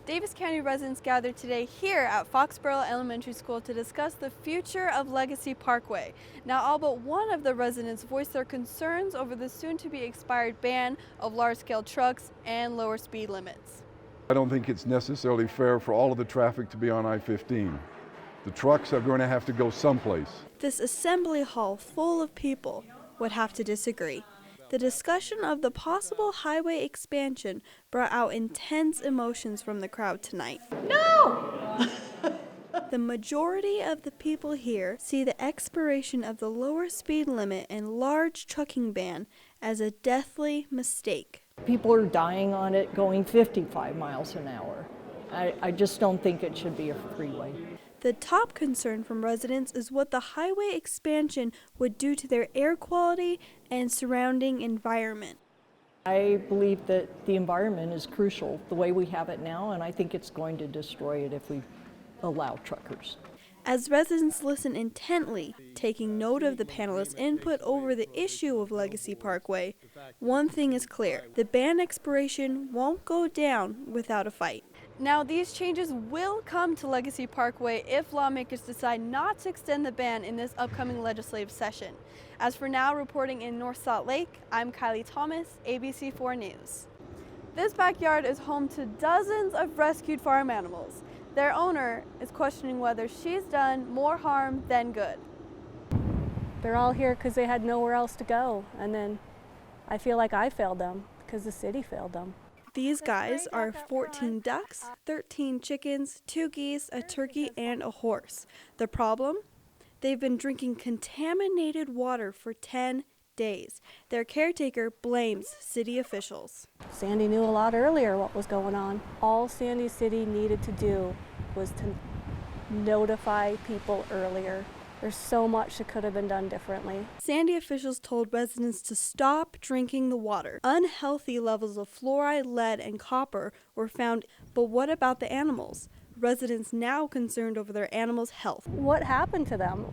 Davis County residents gathered today here at Foxborough Elementary School to discuss the future of Legacy Parkway. Now, all but one of the residents voiced their concerns over the soon-to-be expired ban of large-scale trucks and lower speed limits. I don't think it's necessarily fair for all of the traffic to be on I-15. The trucks are going to have to go someplace. This assembly hall full of people would have to disagree. The discussion of the possible highway expansion brought out intense emotions from the crowd tonight. No! The majority of the people here see the expiration of the lower speed limit and large trucking ban as a deathly mistake. People are dying on it going 55 miles an hour. I just don't think it should be a freeway. The top concern from residents is what the highway expansion would do to their air quality and surrounding environment. I believe that the environment is crucial the way we have it now, and I think it's going to destroy it if we allow truckers. As residents listen intently, taking note of the panelists' input over the issue of Legacy Parkway, one thing is clear: the ban expiration won't go down without a fight. Now, these changes will come to Legacy Parkway if lawmakers decide not to extend the ban in this upcoming legislative session. As for now, reporting in North Salt Lake, I'm Kilee Thomas, ABC4 News. This backyard is home to dozens of rescued farm animals. Their owner is questioning whether she's done more harm than good. They're all here because they had nowhere else to go, and then I feel like I failed them because the city failed them. These guys are 14 ducks, 13 chickens, 2 geese, a turkey, and a horse. The problem? They've been drinking contaminated water for 10 days. Their caretaker blames city officials. Sandy knew a lot earlier what was going on. All Sandy City needed to do was to notify people earlier. There's so much that could have been done differently. Sandy officials told residents to stop drinking the water. Unhealthy levels of fluoride, lead, and copper were found. But what about the animals? Residents now concerned over their animals' health. What happened to them?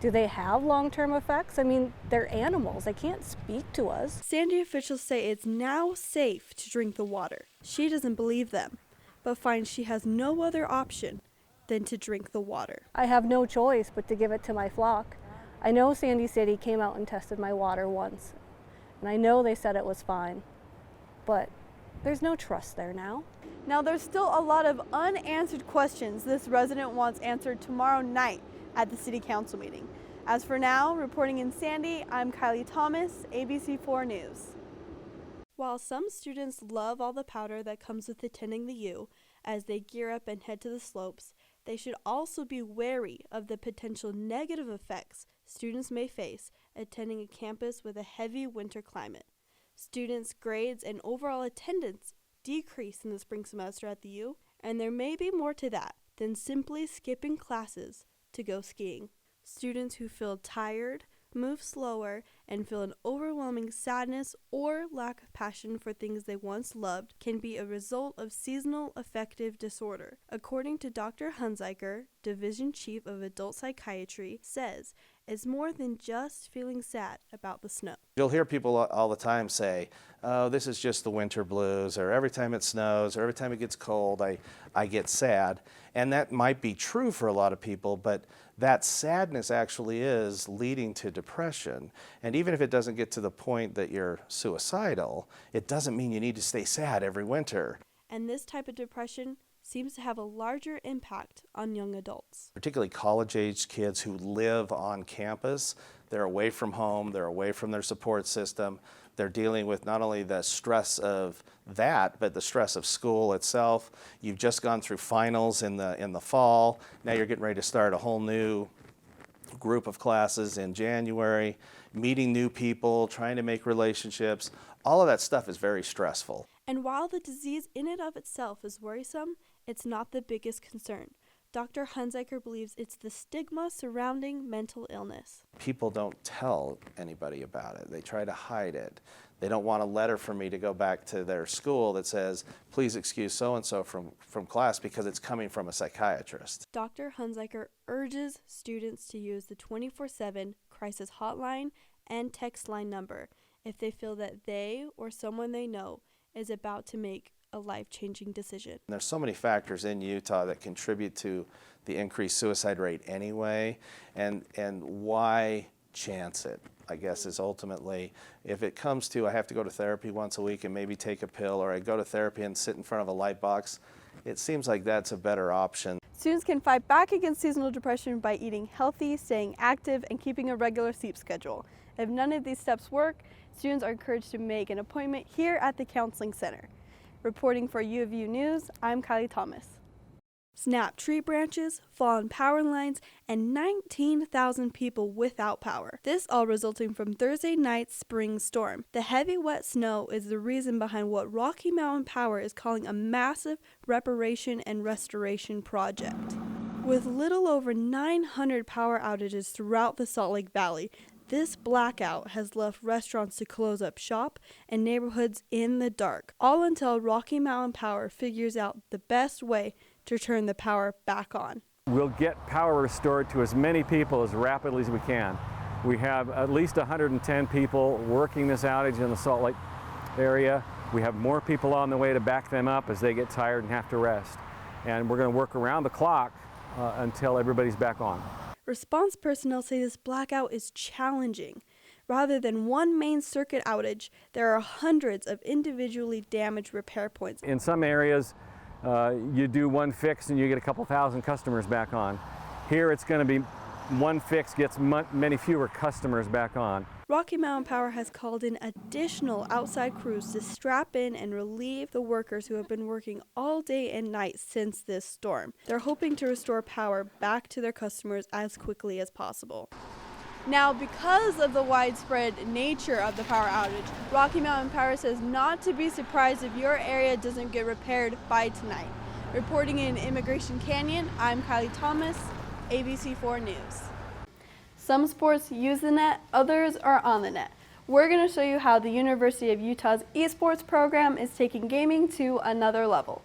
Do they have long-term effects? I mean, they're animals. They can't speak to us. Sandy officials say it's now safe to drink the water. She doesn't believe them, but finds she has no other option than to drink the water. I have no choice but to give it to my flock. I know Sandy City came out and tested my water once, and I know they said it was fine, but there's no trust there now. Now, there's still a lot of unanswered questions this resident wants answered tomorrow night at the City Council meeting. As for now, reporting in Sandy, I'm Kilee Thomas, ABC4 News. While some students love all the powder that comes with attending the U as they gear up and head to the slopes, they should also be wary of the potential negative effects students may face attending a campus with a heavy winter climate. Students' grades and overall attendance decrease in the spring semester at the U, and there may be more to that than simply skipping classes to go skiing. Students who feel tired, move slower, and feel an overwhelming sadness or lack of passion for things they once loved can be a result of seasonal affective disorder. According to Dr. Hunziker, Division Chief of Adult Psychiatry, says it's more than just feeling sad about the snow. You'll hear people all the time say, oh, this is just the winter blues, or every time it snows, or every time it gets cold, I get sad. And that might be true for a lot of people, but that sadness actually is leading to depression. And even if it doesn't get to the point that you're suicidal, it doesn't mean you need to stay sad every winter. And this type of depression seems to have a larger impact on young adults. Particularly college-age kids who live on campus. They're away from home, they're away from their support system. They're dealing with not only the stress of that, but the stress of school itself. You've just gone through finals in the fall. Now you're getting ready to start a whole new group of classes in January, meeting new people, trying to make relationships. All of that stuff is very stressful. And while the disease in and of itself is worrisome, it's not the biggest concern. Dr. Hunziker believes it's the stigma surrounding mental illness. People don't tell anybody about it. They try to hide it. They don't want a letter from me to go back to their school that says, please excuse so-and-so from class because it's coming from a psychiatrist. Dr. Hunziker urges students to use the 24/7 crisis hotline and text line number if they feel that they or someone they know is about to make a life-changing decision. There's so many factors in Utah that contribute to the increased suicide rate anyway, and why chance it, I guess, is ultimately, if it comes to I have to go to therapy once a week and maybe take a pill, or I go to therapy and sit in front of a light box, it seems like that's a better option. Students can fight back against seasonal depression by eating healthy, staying active, and keeping a regular sleep schedule. If none of these steps work, students are encouraged to make an appointment here at the Counseling Center. Reporting for U of U News, I'm Kilee Thomas. Snapped tree branches, fallen power lines, and 19,000 people without power. This all resulting from Thursday night's spring storm. The heavy wet snow is the reason behind what Rocky Mountain Power is calling a massive reparation and restoration project. With little over 900 power outages throughout the Salt Lake Valley, this blackout has left restaurants to close up shop and neighborhoods in the dark, all until Rocky Mountain Power figures out the best way to turn the power back on. We'll get power restored to as many people as rapidly as we can. We have at least 110 people working this outage in the Salt Lake area. We have more people on the way to back them up as they get tired and have to rest. And we're going to work around the clock until everybody's back on. Response personnel say this blackout is challenging. Rather than one main circuit outage, there are hundreds of individually damaged repair points. In some areas, you do one fix and you get a couple thousand customers back on. Here it's going to be one fix gets many fewer customers back on. Rocky Mountain Power has called in additional outside crews to strap in and relieve the workers who have been working all day and night since this storm. They're hoping to restore power back to their customers as quickly as possible. Now, because of the widespread nature of the power outage, Rocky Mountain Power says not to be surprised if your area doesn't get repaired by tonight. Reporting in Immigration Canyon, I'm Kilee Thomas, ABC4 News. Some sports use the net, others are on the net. We're going to show you how the University of Utah's esports program is taking gaming to another level.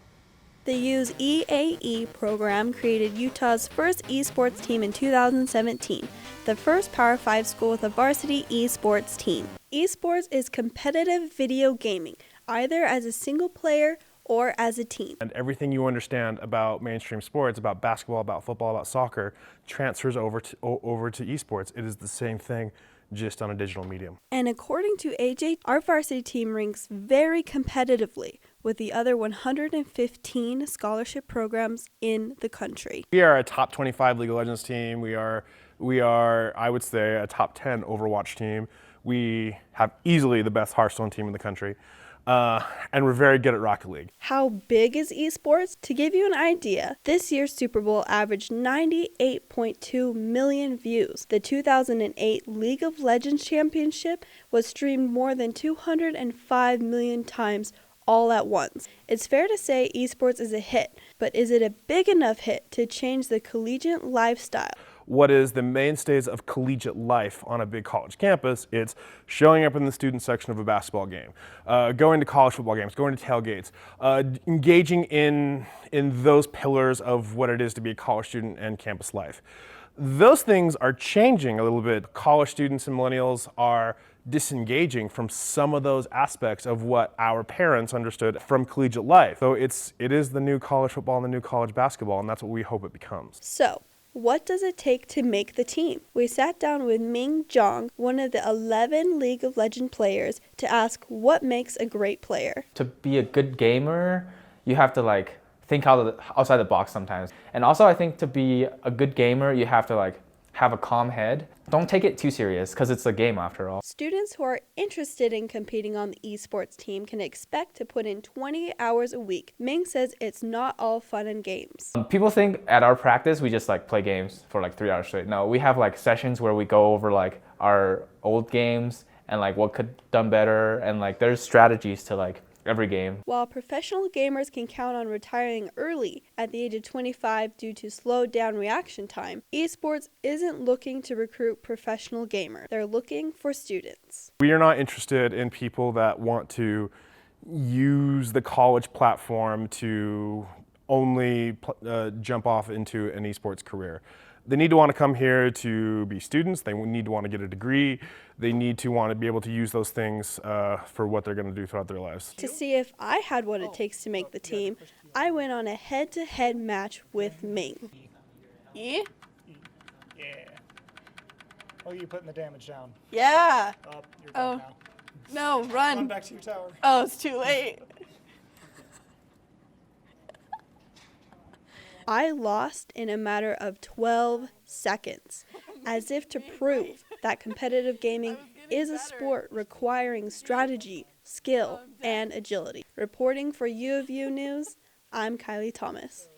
The U's EAE program created Utah's first esports team in 2017, the first Power 5 school with a varsity esports team. Esports is competitive video gaming, either as a single player or as a team. And everything you understand about mainstream sports, about basketball, about football, about soccer, transfers over to esports. It is the same thing, just on a digital medium. And according to AJ, our varsity team ranks very competitively with the other 115 scholarship programs in the country. We are a top 25 League of Legends team. We are, I would say, a top 10 Overwatch team. We have easily the best Hearthstone team in the country. And we're very good at Rocket League. How big is esports? To give you an idea, this year's Super Bowl averaged 98.2 million views. The 2008 League of Legends Championship was streamed more than 205 million times all at once. It's fair to say esports is a hit, but is it a big enough hit to change the collegiate lifestyle? What is the mainstays of collegiate life on a big college campus? It's showing up in the student section of a basketball game, going to college football games, going to tailgates, engaging in those pillars of what it is to be a college student and campus life. Those things are changing a little bit. College students and millennials are disengaging from some of those aspects of what our parents understood from collegiate life. So it is the new college football and the new college basketball, and that's what we hope it becomes. So, what does it take to make the team? We sat down with Ming Zhang, one of the 11 League of Legends players, to ask what makes a great player. To be a good gamer, you have to think outside the box sometimes. And also I think to be a good gamer, you have to have a calm head. Don't take it too serious because it's a game after all. Students who are interested in competing on the esports team can expect to put in 20 hours a week. Ming says it's not all fun and games. People think at our practice we just play games for 3 hours straight. No, we have sessions where we go over our old games and what could done better, and there's strategies to every game. While professional gamers can count on retiring early at the age of 25 due to slowed down reaction time, esports isn't looking to recruit professional gamers. They're looking for students. We are not interested in people that want to use the college platform to only jump off into an esports career. They need to want to come here to be students. They need to want to get a degree. They need to want to be able to use those things for what they're going to do throughout their lives. To see if I had what it takes to make the team, I went on a head-to-head match with Ming. Yeah? Yeah. Oh, you putting the damage down. Yeah. Up, you're done No, now. run. Run back to your tower. Oh, it's too late. I lost in a matter of 12 seconds, as if to prove that competitive gaming is a sport requiring strategy, skill, and agility. Reporting for U of U News, I'm Kilee Thomas.